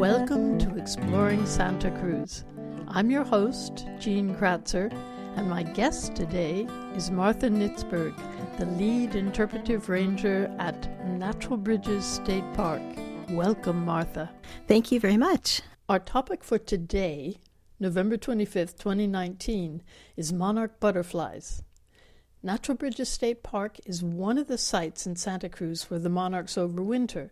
Welcome to Exploring Santa Cruz. I'm your host, Jean Kratzer, and my guest today is Martha Nitzberg, the lead interpretive ranger at Natural Bridges State Park. Welcome, Martha. Thank you very much. Our topic for today, November 25th, 2019, is monarch butterflies. Natural Bridges State Park is one of the sites in Santa Cruz where the monarchs overwinter.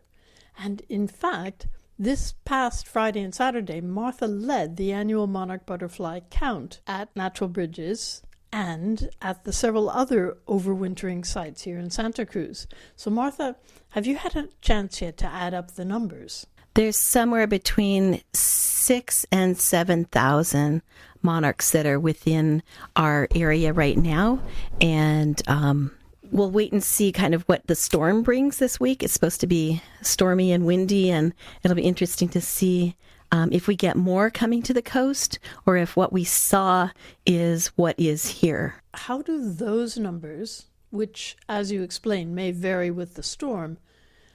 And in fact, this past Friday and Saturday, Martha led the annual monarch butterfly count at Natural Bridges and at the several other overwintering sites here in Santa Cruz. So Martha, have you had a chance yet to add up the numbers? There's somewhere between 6,000 and 7,000 monarchs that are within our area right now. And we'll wait and see kind of what the storm brings this week. It's supposed to be stormy and windy, and it'll be interesting to see if we get more coming to the coast or if what we saw is what is here. How do those numbers, which, as you explained, may vary with the storm,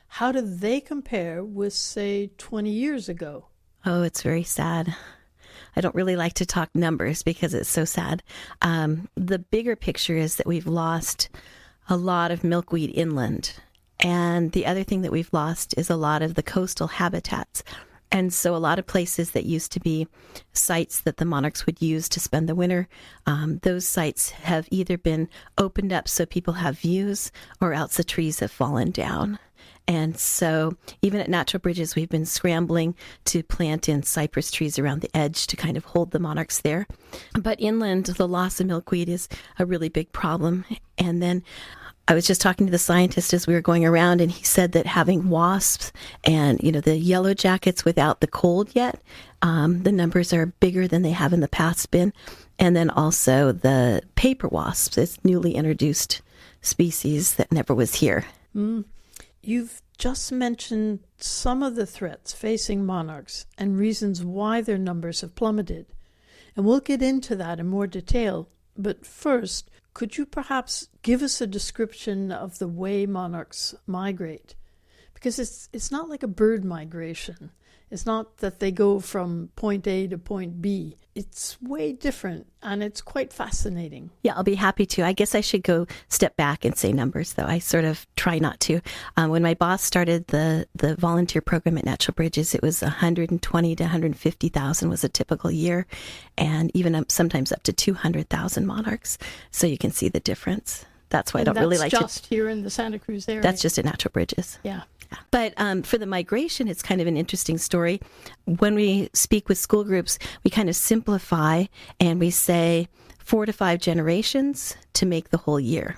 how do they compare with, say, 20 years ago? Oh, it's very sad. I don't really like to talk numbers because it's so sad. The bigger picture is that we've lost a lot of milkweed inland. And the other thing that we've lost is a lot of the coastal habitats. And so a lot of places that used to be sites that the monarchs would use to spend the winter, those sites have either been opened up so people have views, or else the trees have fallen down. And so even at Natural Bridges, we've been scrambling to plant in cypress trees around the edge to kind of hold the monarchs there. But inland, the loss of milkweed is a really big problem. And then I was just talking to the scientist as we were going around, and he said that having wasps and, the yellow jackets without the cold yet, the numbers are bigger than they have in the past been. And then also the paper wasps, this newly introduced species that never was here. You've just mentioned some of the threats facing monarchs and reasons why their numbers have plummeted. And we'll get into that in more detail. But first, could you perhaps give us a description of the way monarchs migrate? Because it's not like a bird migration. It's not that they go from point A to point B. It's way different, and it's quite fascinating. Yeah, I'll be happy to. I guess I should go step back and say numbers, though. I sort of try not to. When my boss started the volunteer program at Natural Bridges, it was 120 to 150,000 was a typical year, and even sometimes up to 200,000 monarchs. So you can see the difference. That's why I don't really like to... That's just here in the Santa Cruz area? That's just at Natural Bridges. Yeah. But for the migration, it's kind of an interesting story. When we speak with school groups, we kind of simplify and we say 4 to 5 generations to make the whole year.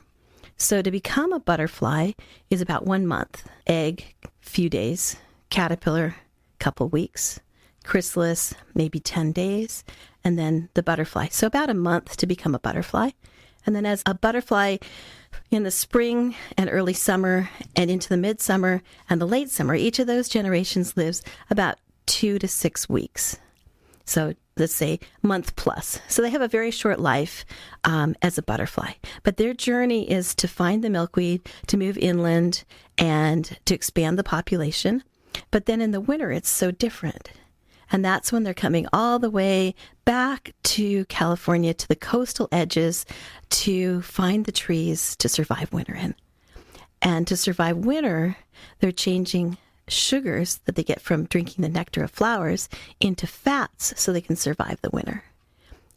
So to become a butterfly is about 1 month. Egg, few days. Caterpillar, couple weeks. Chrysalis, maybe 10 days. And then the butterfly. So about a month to become a butterfly. And then as a butterfly in the spring and early summer and into the midsummer and the late summer, each of those generations lives about 2 to 6 weeks. So let's say month plus. So they have a very short life as a butterfly. But their journey is to find the milkweed, to move inland, and to expand the population. But then in the winter, it's so different. And that's when they're coming all the way back to California, to the coastal edges, to find the trees to survive winter in. And to survive winter, they're changing sugars that they get from drinking the nectar of flowers into fats so they can survive the winter.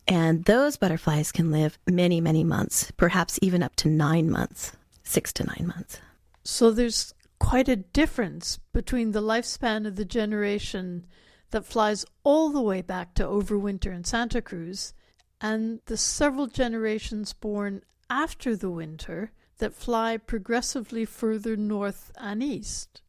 And those butterflies can live many, many months, perhaps even up to 9 months, 6 to 9 months. So there's quite a difference between the lifespan of the generation that flies all the way back to overwinter in Santa Cruz and the several generations born after the winter that fly progressively further north and east.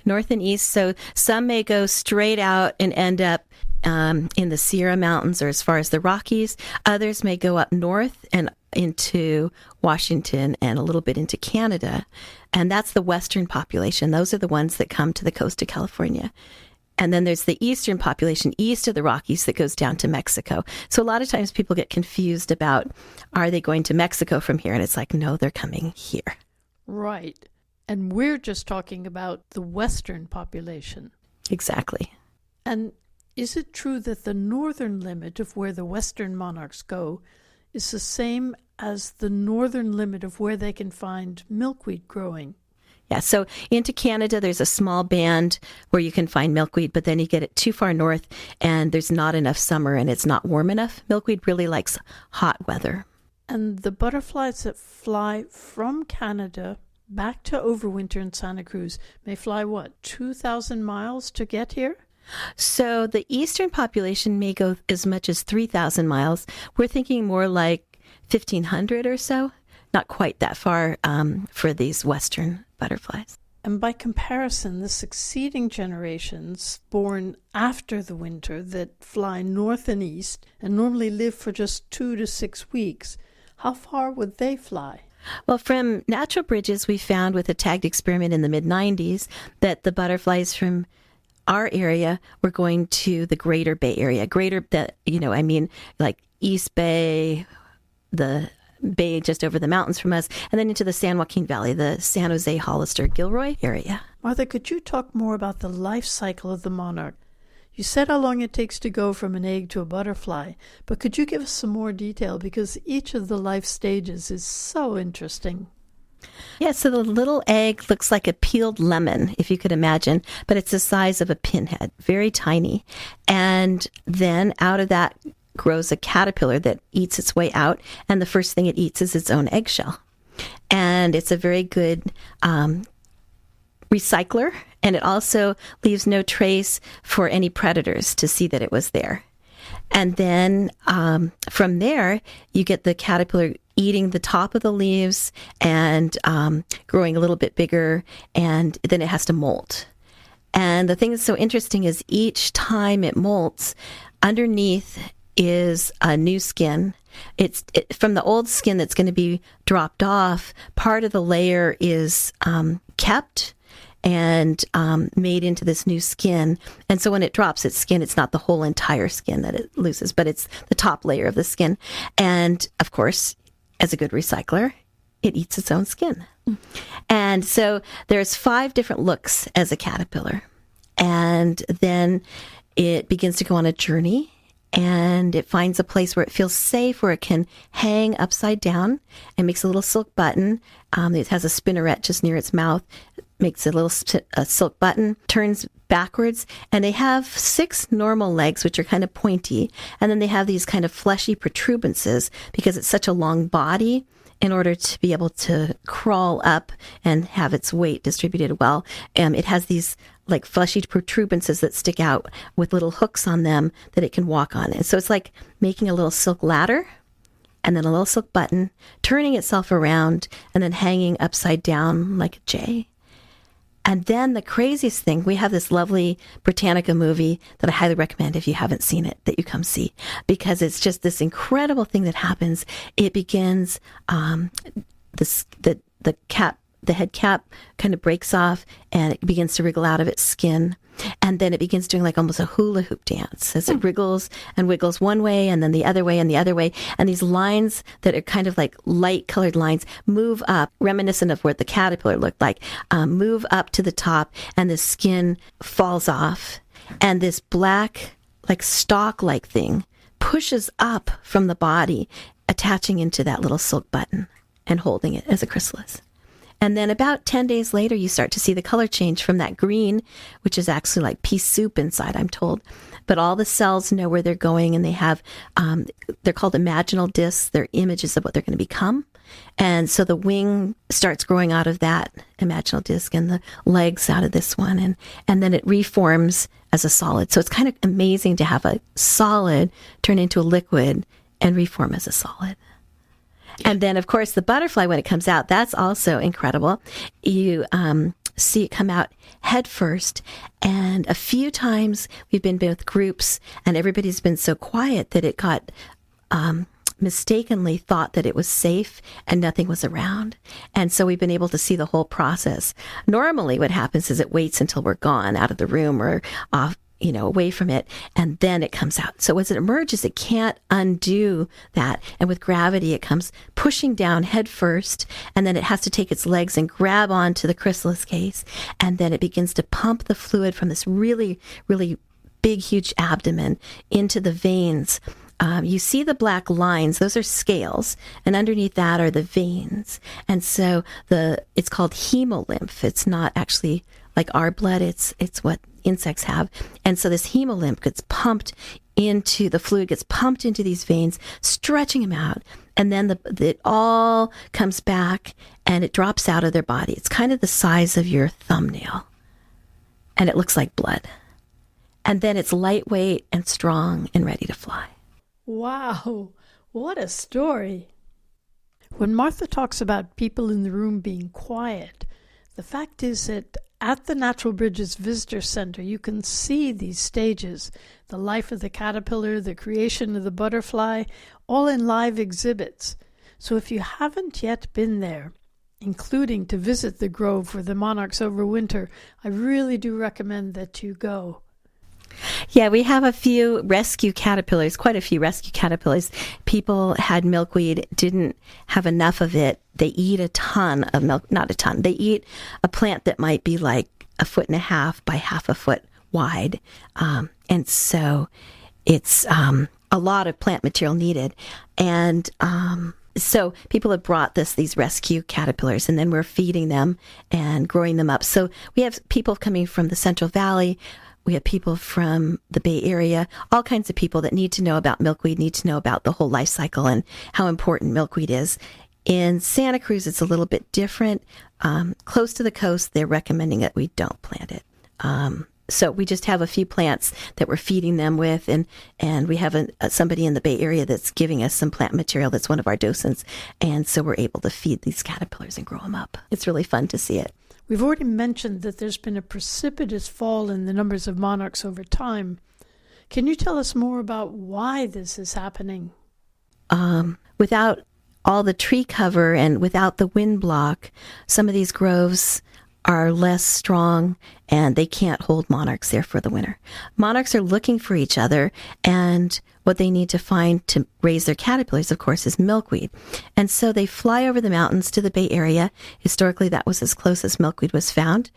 North and east. So some may go straight out and end up in the Sierra Mountains or as far as the Rockies. Others may go up north and into Washington and a little bit into Canada. And that's the western population. Those are the ones that come to the coast of California. And then there's the eastern population east of the Rockies that goes down to Mexico. So a lot of times people get confused about, are they going to Mexico from here? And it's like, no, they're coming here. Right. And we're just talking about the western population. Exactly. And is it true that the northern limit of where the western monarchs go is the same as the northern limit of where they can find milkweed growing? Yeah, so into Canada, there's a small band where you can find milkweed, but then you get it too far north and there's not enough summer and it's not warm enough. Milkweed really likes hot weather. And the butterflies that fly from Canada back to overwinter in Santa Cruz may fly, 2,000 miles to get here? So the eastern population may go as much as 3,000 miles. We're thinking more like 1,500 or so. Not quite that far for these western butterflies. And by comparison, the succeeding generations born after the winter that fly north and east and normally live for just 2 to 6 weeks, how far would they fly? Well, from natural bridges, we found with a tagged experiment in the mid-90s that the butterflies from our area were going to the greater Bay Area. Like East Bay, the bay just over the mountains from us, and then into the San Joaquin Valley, the San Jose, Hollister, Gilroy area. Martha, could you talk more about the life cycle of the monarch? You said how long it takes to go from an egg to a butterfly, but could you give us some more detail, because each of the life stages is so interesting. Yeah, so the little egg looks like a peeled lemon, if you could imagine, but it's the size of a pinhead, very tiny. And then out of that grows a caterpillar that eats its way out, and the first thing it eats is its own eggshell. And it's a very good recycler, and it also leaves no trace for any predators to see that it was there. And then from there, you get the caterpillar eating the top of the leaves and growing a little bit bigger, and then it has to molt. And the thing that's so interesting is each time it molts, underneath is a new skin. It's from the old skin that's going to be dropped off. Part of the layer is kept and made into this new skin. And so when it drops its skin, it's not the whole entire skin that it loses, but it's the top layer of the skin. And of course, as a good recycler, it eats its own skin. And so there's 5 different looks as a caterpillar. And then it begins to go on a journey, and it finds a place where it feels safe, where it can hang upside down, and makes a little silk button. It has a spinneret just near its mouth, makes a silk button, turns backwards, and they have 6 normal legs, which are kind of pointy, and then they have these kind of fleshy protuberances because it's such a long body. In order to be able to crawl up and have its weight distributed well, it has these like fleshy protuberances that stick out with little hooks on them that it can walk on. And so it's like making a little silk ladder and then a little silk button, turning itself around and then hanging upside down like a J. And then the craziest thing, we have this lovely Britannica movie that I highly recommend if you haven't seen it, that you come see, because it's just this incredible thing that happens. It begins, the head cap kind of breaks off and it begins to wriggle out of its skin. And then it begins doing like almost a hula hoop dance as it wriggles and wiggles one way and then the other way and the other way. And these lines that are kind of like light colored lines move up, reminiscent of what the caterpillar looked like, move up to the top, and the skin falls off. And this black, like stalk-like thing pushes up from the body, attaching into that little silk button and holding it as a chrysalis. And then about 10 days later, you start to see the color change from that green, which is actually like pea soup inside, I'm told. But all the cells know where they're going, and they have, they're called imaginal discs. They're images of what they're going to become. And so the wing starts growing out of that imaginal disc, and the legs out of this one. And then it reforms as a solid. So it's kind of amazing to have a solid turn into a liquid and reform as a solid. And then, of course, the butterfly, when it comes out, that's also incredible. You see it come out head first. And a few times we've been with groups, and everybody's been so quiet that it got mistakenly thought that it was safe and nothing was around. And so we've been able to see the whole process. Normally what happens is it waits until we're gone out of the room or off, away from it, and then it comes out. So as it emerges, it can't undo that. And with gravity, it comes pushing down head first, and then it has to take its legs and grab onto the chrysalis case. And then it begins to pump the fluid from this really, really big, huge abdomen into the veins. You see the black lines; those are scales, and underneath that are the veins. And so it's called hemolymph. It's not actually like our blood. It's what insects have. And so this hemolymph gets pumped into the fluid, gets pumped into these veins, stretching them out, and then it all comes back and it drops out of their body. It's kind of the size of your thumbnail, and it looks like blood. And then it's lightweight and strong and ready to fly. Wow, what a story. When Martha talks about people in the room being quiet, the fact is that at the Natural Bridges Visitor Center, you can see these stages, the life of the caterpillar, the creation of the butterfly, all in live exhibits. So if you haven't yet been there, including to visit the grove where the monarchs overwinter, I really do recommend that you go. Yeah, we have a few rescue caterpillars, quite a few rescue caterpillars. People had milkweed, didn't have enough of it. They eat a ton of milk, not a ton. They eat a plant that might be like 1.5 feet by 1/2 foot wide. And so it's a lot of plant material needed. And so people have brought these rescue caterpillars, and then we're feeding them and growing them up. So we have people coming from the Central Valley. We have people from the Bay Area, all kinds of people that need to know about milkweed, need to know about the whole life cycle and how important milkweed is. In Santa Cruz, it's a little bit different. Close to the coast, they're recommending that we don't plant it. So we just have a few plants that we're feeding them with, and we have somebody in the Bay Area that's giving us some plant material that's one of our docents, and so we're able to feed these caterpillars and grow them up. It's really fun to see it. We've already mentioned that there's been a precipitous fall in the numbers of monarchs over time. Can you tell us more about why this is happening? Without all the tree cover and without the wind block, some of these groves are less strong and they can't hold monarchs there for the winter. Monarchs are looking for each other, and what they need to find to raise their caterpillars, of course, is milkweed. And so they fly over the mountains to the Bay Area. Historically, that was as close as milkweed was found.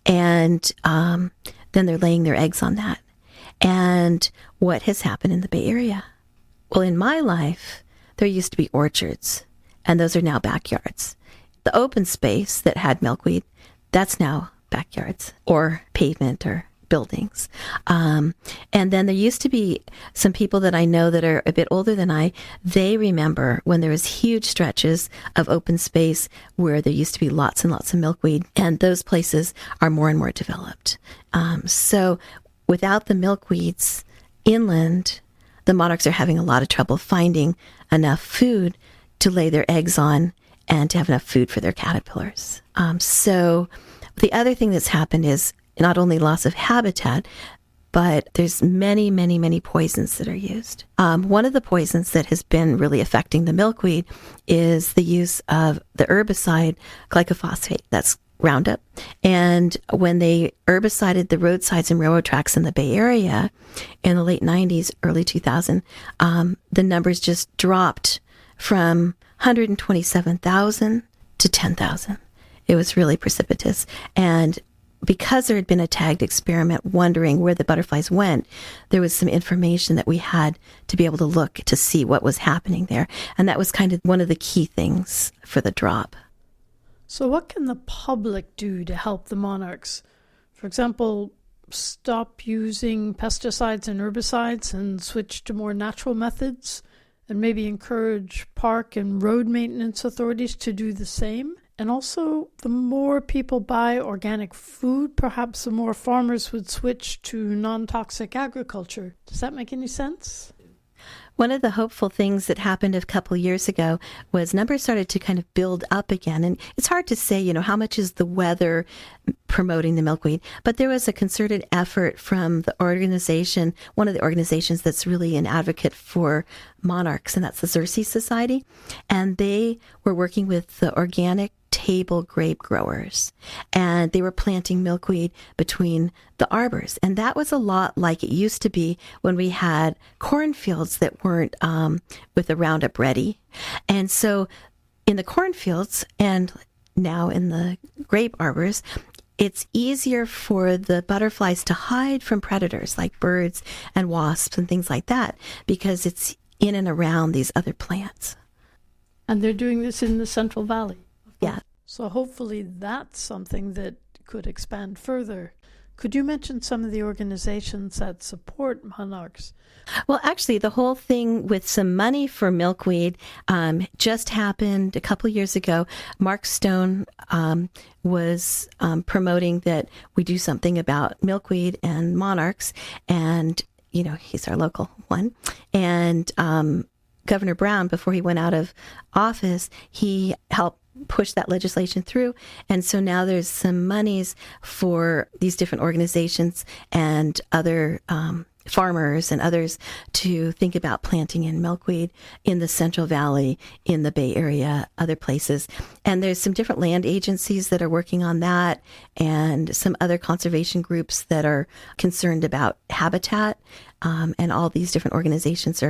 And then they're laying their eggs on that. And what has happened in the Bay Area? Well, in my life, there used to be orchards, and those are now backyards. The open space that had milkweed, that's now backyards or pavement or buildings. And then there used to be some people that I know that are a bit older than I. They remember when there was huge stretches of open space where there used to be lots and lots of milkweed, and those places are more and more developed. So without the milkweeds inland, the monarchs are having a lot of trouble finding enough food to lay their eggs on and to have enough food for their caterpillars. So the other thing that's happened is not only loss of habitat, but there's many, many, many poisons that are used. One of the poisons that has been really affecting the milkweed is the use of the herbicide glyphosate. That's Roundup. And when they herbicided the roadsides and railroad tracks in the Bay Area in the late 90s, early 2000, the numbers just dropped from 127,000 to 10,000. It was really precipitous. And because there had been a tagged experiment wondering where the butterflies went, there was some information that we had to be able to look to see what was happening there. And that was kind of one of the key things for the drop. So what can the public do to help the monarchs? For example, stop using pesticides and herbicides and switch to more natural methods, and maybe encourage park and road maintenance authorities to do the same? And also, the more people buy organic food, perhaps the more farmers would switch to non-toxic agriculture. Does that make any sense? One of the hopeful things that happened a couple years ago was numbers started to kind of build up again. And it's hard to say, how much is the weather promoting the milkweed, but there was a concerted effort from the organization, one of the organizations that's really an advocate for monarchs, and that's the Xerces Society. And they were working with the organic table grape growers, and they were planting milkweed between the arbors. And that was a lot like it used to be when we had cornfields that weren't with the Roundup Ready. And so in the cornfields and now in the grape arbors, it's easier for the butterflies to hide from predators like birds and wasps and things like that because it's in and around these other plants. And they're doing this in the Central Valley. Yeah. So hopefully that's something that could expand further. Could you mention some of the organizations that support Monarchs? Well, actually, the whole thing with some money for milkweed just happened a couple years ago. Mark Stone was promoting that we do something about milkweed and monarchs, and he's our local one. And Governor Brown, before he went out of office, he helped push that legislation through. And so now there's some monies for these different organizations and other farmers and others to think about planting in milkweed in the Central Valley, in the Bay Area, other places. And there's some different land agencies that are working on that and some other conservation groups that are concerned about habitat. And all these different organizations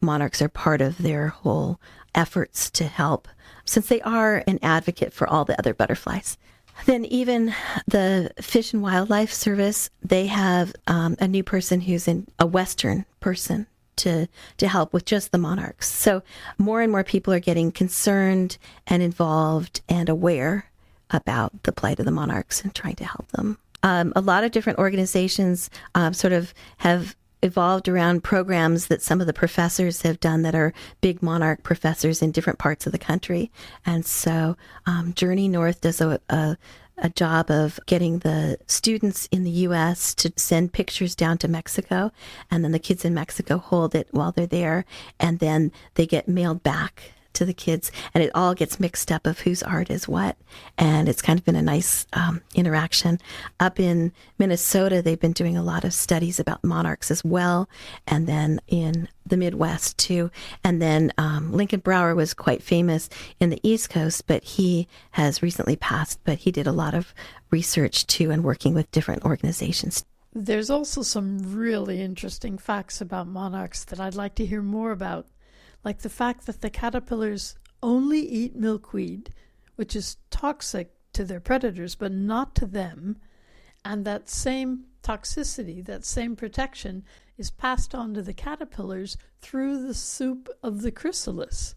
Monarchs are part of their whole efforts to help, since they are an advocate for all the other butterflies. Then even the Fish and Wildlife Service, they have a new person who's a Western person to help with just the monarchs. So more and more people are getting concerned and involved and aware about the plight of the monarchs and trying to help them. A lot of different organizations sort of have evolved around programs that some of the professors have done that are big monarch professors in different parts of the country. And so Journey North does a job of getting the students in the U.S. to send pictures down to Mexico, and then the kids in Mexico hold it while they're there, and then they get mailed back to the kids, and it all gets mixed up of whose art is what. And it's kind of been a nice interaction. Up in Minnesota, they've been doing a lot of studies about monarchs as well, and then in the Midwest too. And then Lincoln Brower was quite famous in the East Coast, but he has recently passed, but he did a lot of research too and working with different organizations. There's also some really interesting facts about monarchs that I'd like to hear more about, like the fact that the caterpillars only eat milkweed, which is toxic to their predators, but not to them. And that same toxicity, that same protection, is passed on to the caterpillars through the soup of the chrysalis.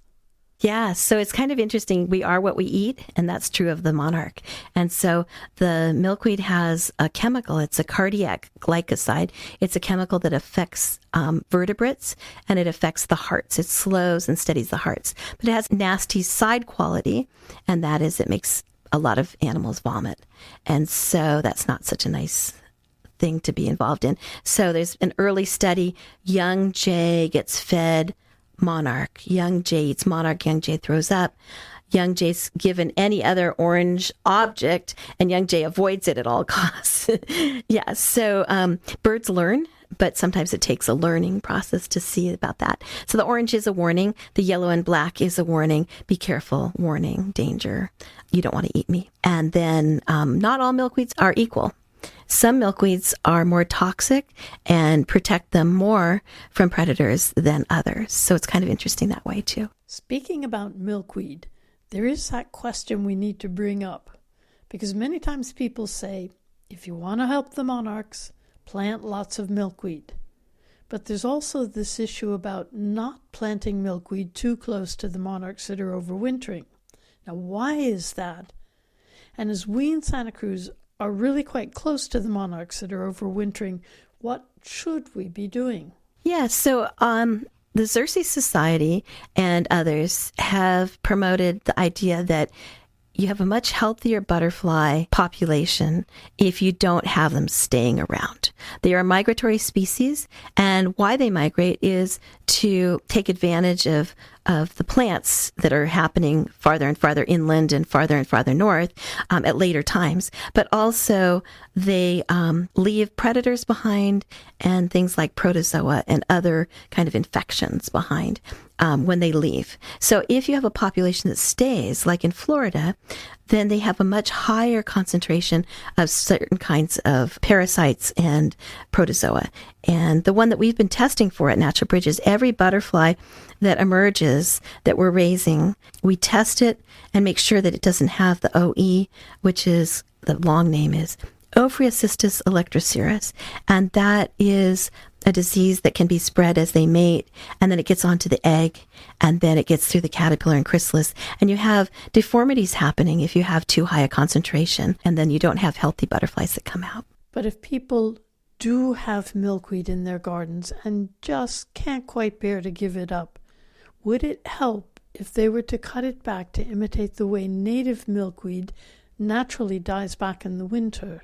Yeah, so it's kind of interesting. We are what we eat, and that's true of the monarch. And so the milkweed has a chemical. It's a cardiac glycoside. It's a chemical that affects vertebrates, and it affects the hearts. It slows and steadies the hearts. But it has nasty side quality, and that is it makes a lot of animals vomit. And so that's not such a nice thing to be involved in. So there's an early study. Young jay gets fed monarch. Young jay eats monarch. Young jay throws up. Young jay's given any other orange object, and young jay avoids it at all costs. Yeah, so birds learn, but sometimes it takes a learning process to see about that. So the orange is a warning. The yellow and black is a warning. Be careful, warning, danger. You don't want to eat me. And then not all milkweeds are equal. Some milkweeds are more toxic and protect them more from predators than others. So it's kind of interesting that way too. Speaking about milkweed, there is that question we need to bring up, because many times people say, if you want to help the monarchs, plant lots of milkweed. But there's also this issue about not planting milkweed too close to the monarchs that are overwintering. Now, why is that? And as we in Santa Cruz are really quite close to the monarchs that are overwintering, what should we be doing? Yeah, so the Xerces Society and others have promoted the idea that you have a much healthier butterfly population if you don't have them staying around. They are a migratory species, and why they migrate is to take advantage of the plants that are happening farther and farther inland and farther north at later times. But also they leave predators behind and things like protozoa and other kind of infections behind when they leave. So if you have a population that stays, like in Florida, then they have a much higher concentration of certain kinds of parasites and protozoa. And the one that we've been testing for at Natural Bridge is every butterfly that emerges that we're raising, we test it and make sure that it doesn't have the OE, which is the long name is Ophriocistus electroceras, and that is a disease that can be spread as they mate, and then it gets onto the egg, and then it gets through the caterpillar and chrysalis, and you have deformities happening if you have too high a concentration, and then you don't have healthy butterflies that come out. But if people do have milkweed in their gardens and just can't quite bear to give it up, would it help if they were to cut it back to imitate the way native milkweed naturally dies back in the winter?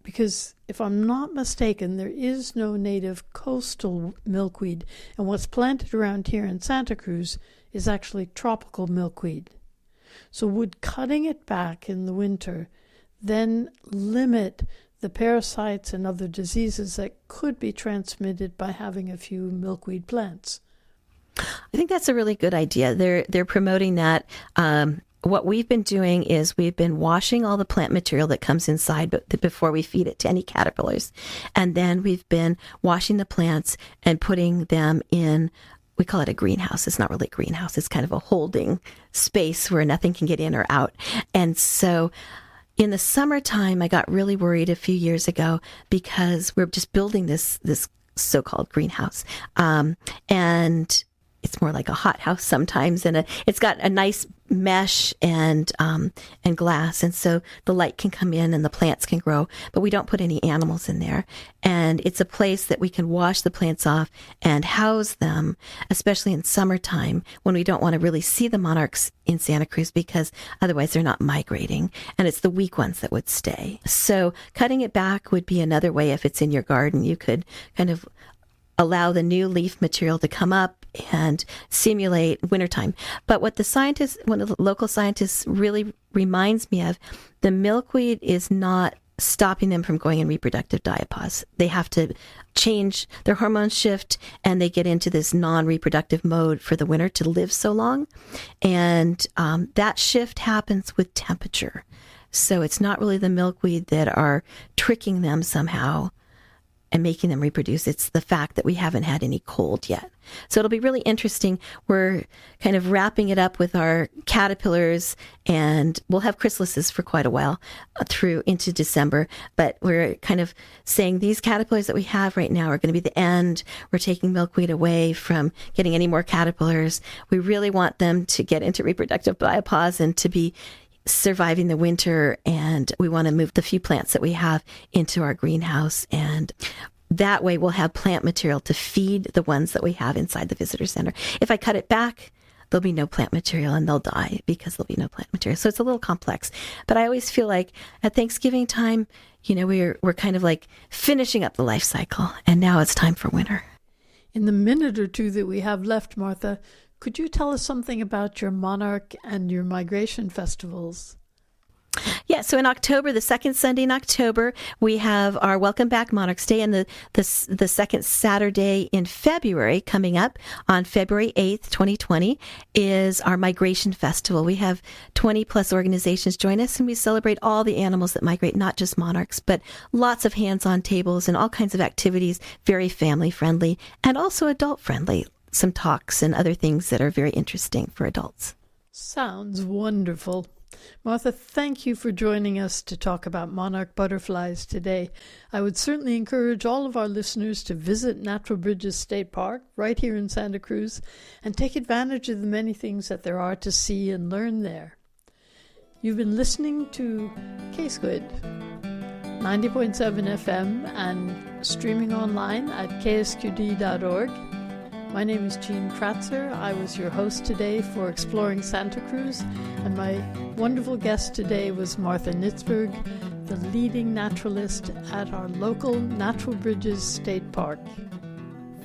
Because if I'm not mistaken, there is no native coastal milkweed, and what's planted around here in Santa Cruz is actually tropical milkweed. So would cutting it back in the winter then limit the parasites and other diseases that could be transmitted by having a few milkweed plants? I think that's a really good idea. They're promoting that. What we've been doing is we've been washing all the plant material that comes inside before we feed it to any caterpillars. And then we've been washing the plants and putting them in, we call it a greenhouse. It's not really a greenhouse. It's kind of a holding space where nothing can get in or out. And so in the summertime, I got really worried a few years ago because we're just building this so-called greenhouse. And it's more like a hothouse sometimes, and it's got a nice mesh and glass, and so the light can come in and the plants can grow, but we don't put any animals in there. And it's a place that we can wash the plants off and house them, especially in summertime when we don't want to really see the monarchs in Santa Cruz because otherwise they're not migrating, and it's the weak ones that would stay. So cutting it back would be another way. If it's in your garden, you could kind of allow the new leaf material to come up and simulate wintertime. But what one of the local scientists really reminds me of, the milkweed is not stopping them from going in reproductive diapause. They have to change, their hormones shift, and they get into this non-reproductive mode for the winter to live so long. And that shift happens with temperature. So it's not really the milkweed that are tricking them somehow and making them reproduce. It's the fact that we haven't had any cold yet. So it'll be really interesting. We're kind of wrapping it up with our caterpillars, and we'll have chrysalises for quite a while through into December. But we're kind of saying these caterpillars that we have right now are going to be the end. We're taking milkweed away from getting any more caterpillars. We really want them to get into reproductive diapause and to be surviving the winter, and we want to move the few plants that we have into our greenhouse, and that way we'll have plant material to feed the ones that we have inside the visitor center. If I cut it back, there'll be no plant material and they'll die because there'll be no plant material. So it's a little complex, but I always feel like at Thanksgiving time, we're kind of like finishing up the life cycle, and now it's time for winter. In the minute or two that we have left, Martha, could you tell us something about your Monarch and your migration festivals? Yeah, so in October, the second Sunday in October, we have our Welcome Back Monarchs Day, and the second Saturday in February coming up on February 8th, 2020, is our Migration Festival. We have 20 plus organizations join us, and we celebrate all the animals that migrate, not just monarchs, but lots of hands-on tables and all kinds of activities, very family-friendly and also adult-friendly. Some talks and other things that are very interesting for adults. Sounds wonderful. Martha, thank you for joining us to talk about monarch butterflies today. I would certainly encourage all of our listeners to visit Natural Bridges State Park right here in Santa Cruz and take advantage of the many things that there are to see and learn there. You've been listening to K-Squid, 90.7 FM and streaming online at ksqd.org. My name is Jean Kratzer. I was your host today for Exploring Santa Cruz, and my wonderful guest today was Martha Nitzberg, the leading naturalist at our local Natural Bridges State Park.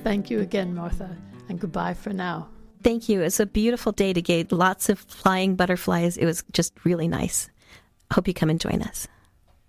Thank you again, Martha, and goodbye for now. Thank you. It's a beautiful day to get lots of flying butterflies. It was just really nice. Hope you come and join us.